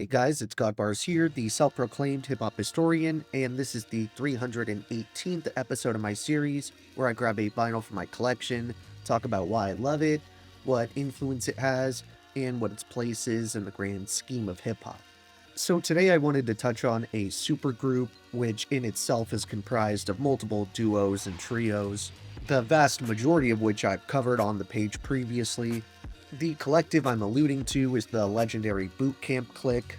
Hey guys, it's Godbars here, the self-proclaimed hip-hop historian, and this is the 318th episode of my series, where I grab a vinyl from my collection, talk about why I love it, what influence it has, and what its place is in the grand scheme of hip-hop. So today I wanted to touch on a supergroup, which in itself is comprised of multiple duos and trios, the vast majority of which I've covered on the page previously. The collective I'm alluding to is the legendary Boot Camp Clik,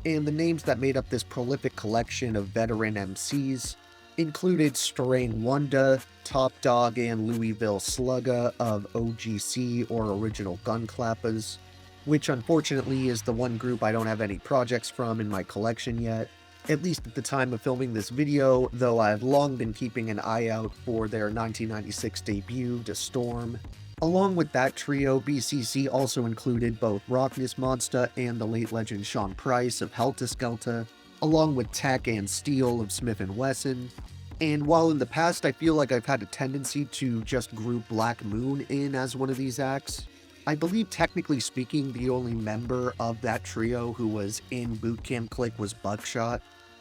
and the names that made up this prolific collection of veteran MCs included Strang Wunda, Top Dog, and Louisville Slugga of OGC or Original Gun Clappers, which unfortunately is the one group I don't have any projects from in my collection yet, at least at the time of filming this video, though I've long been keeping an eye out for their 1996 debut, To Storm. Along with that trio, BCC also included both Rockness Monster and the late legend Sean Price of Helter Skelter, along with Tech and Steel of Smith & Wesson. And while in the past I feel like I've had a tendency to just group Black Moon in as one of these acts, I believe technically speaking the only member of that trio who was in Boot Camp Clik was Buckshot.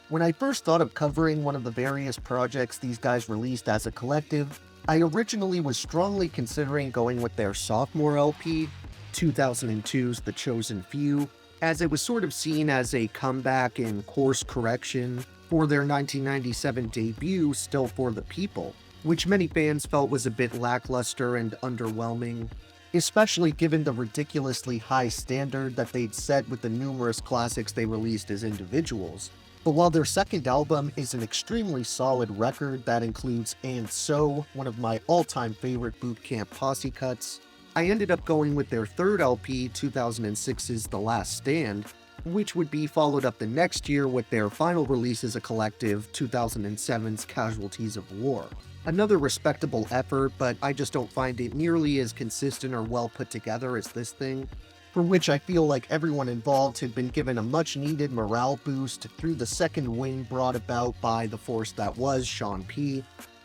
When I first thought of covering one of the various projects these guys released as a collective, I originally was strongly considering going with their sophomore LP, 2002's The Chosen Few, as it was sort of seen as a comeback and course correction for their 1997 debut, Still for the People, which many fans felt was a bit lackluster and underwhelming, especially given the ridiculously high standard that they'd set with the numerous classics they released as individuals. But while their second album is an extremely solid record that includes And So, one of my all-time favorite Boot Camp posse cuts, I ended up going with their third LP, 2006's The Last Stand, which would be followed up the next year with their final release as a collective, 2007's Casualties of War. Another respectable effort, but I just don't find it nearly as consistent or well put together as this thing, for which I feel like everyone involved had been given a much-needed morale boost through the second wind brought about by the force that was Sean P.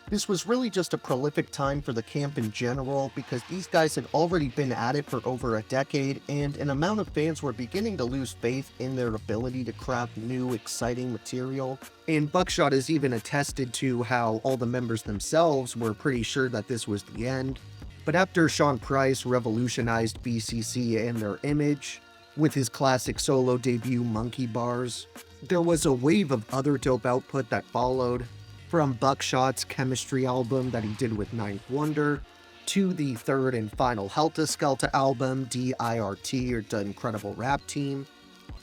This was really just a prolific time for the camp in general because these guys had already been at it for over a decade, and an amount of fans were beginning to lose faith in their ability to craft new, exciting material. And Buckshot has even attested to how all the members themselves were pretty sure that this was the end. But after Sean Price revolutionized BCC and their image, with his classic solo debut Monkey Bars, there was a wave of other dope output that followed, from Buckshot's Chemistry album that he did with Ninth Wonder, to the third and final Helter Skelter album, DIRT, or The Incredible Rap Team.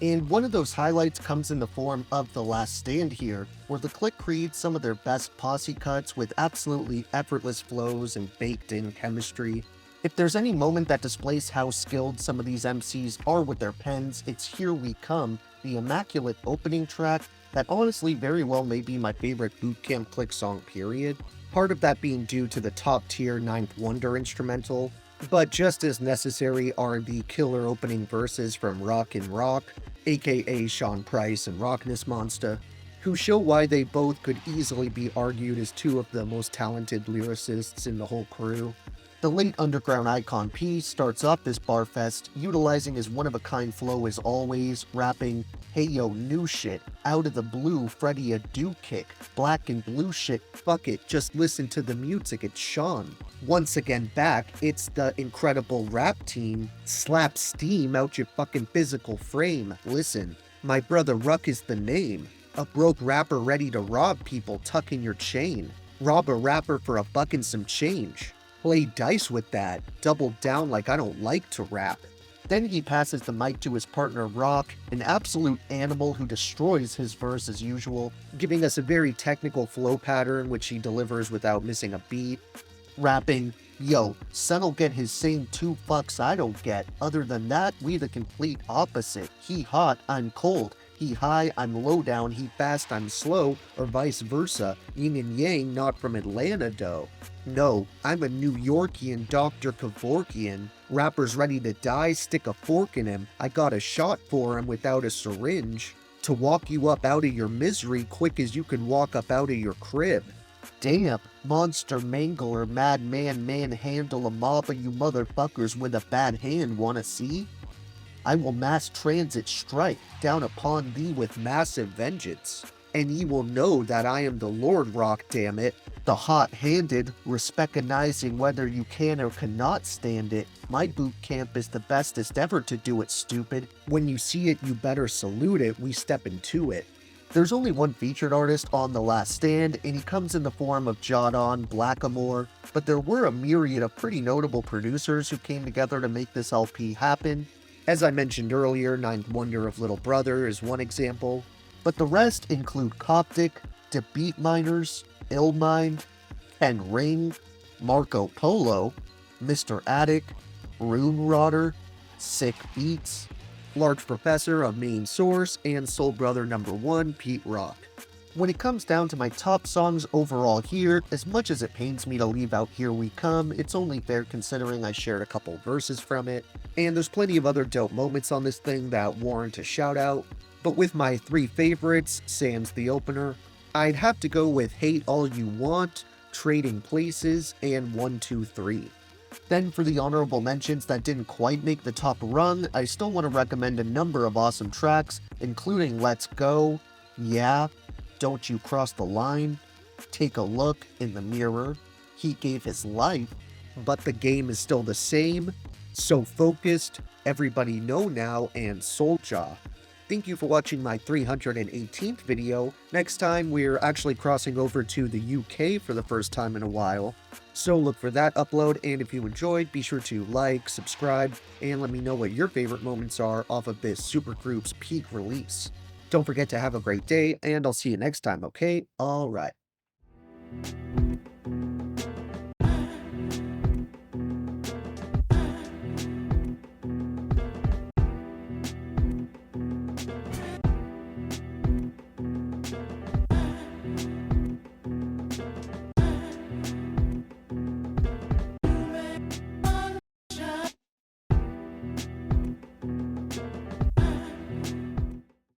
And one of those highlights comes in the form of The Last Stand here, where the Clik creates some of their best posse cuts with absolutely effortless flows and baked-in chemistry. If there's any moment that displays how skilled some of these MCs are with their pens, it's Here We Come, the immaculate opening track that honestly very well may be my favorite Boot Camp Clik song period, part of that being due to the top-tier Ninth Wonder instrumental. But just as necessary are the killer opening verses from Rockin' Rock, aka Sean Price and Rockness Monster, who show why they both could easily be argued as two of the most talented lyricists in the whole crew. The late underground icon P starts off this barfest utilizing his one-of-a-kind flow as always, rapping, "Hey yo, new shit, out of the blue, Freddy a do kick, black and blue shit, fuck it, just listen to the music, it's Sean." Once again back, it's the Incredible Rap Team, slap steam out your fucking physical frame, listen, my brother Ruck is the name, a broke rapper ready to rob people tucking your chain, rob a rapper for a buck and some change. Play dice with that, double down like I don't like to rap. Then he passes the mic to his partner Rock, an absolute animal who destroys his verse as usual, giving us a very technical flow pattern which he delivers without missing a beat. Rapping, "Yo, son'll get his same 2 fucks I don't get, other than that, we the complete opposite. He hot, I'm cold. He high, I'm low down, he fast, I'm slow, or vice versa, yin and yang, not from Atlanta though. No, I'm a New Yorkian Dr. Kevorkian. Rappers ready to die, stick a fork in him. I got a shot for him without a syringe. To walk you up out of your misery quick as you can walk up out of your crib. Damn, monster mangler, madman manhandle a mob of you motherfuckers with a bad hand, wanna see?" I will mass transit strike down upon thee with massive vengeance, and ye will know that I am the Lord Rock, damn it. The hot-handed, recognizing whether you can or cannot stand it. My boot camp is the bestest ever to do it, stupid. When you see it, you better salute it, we step into it. There's only one featured artist on The Last Stand, and he comes in the form of Jadon Blackamore, but there were a myriad of pretty notable producers who came together to make this LP happen. As I mentioned earlier, Ninth Wonder of Little Brother is one example, but the rest include Coptic, The Beat Miners, Illmind, Ken Ring, Marco Polo, Mr. Attic, Rune Rotter, Sick Beats, Large Professor of Main Source, and Soul Brother Number 1, Pete Rock. When it comes down to my top songs overall here, as much as it pains me to leave out Here We Come, it's only fair considering I shared a couple verses from it, and there's plenty of other dope moments on this thing that warrant a shout out, but with my three favorites, sans the opener, I'd have to go with Hate All You Want, Trading Places, and 123. Then for the honorable mentions that didn't quite make the top rung, I still want to recommend a number of awesome tracks, including Let's Go, Yeah, Don't You Cross the Line, Take a Look in the Mirror, He Gave His Life, But the Game is Still the Same, So Focused, Everybody Know Now, and Soulja. Thank you for watching my 318th video. Next time, we're actually crossing over to the UK for the first time in a while. So look for that upload, and if you enjoyed, be sure to like, subscribe, and let me know what your favorite moments are off of this supergroup's peak release. Don't forget to have a great day, and I'll see you next time, okay? Alright.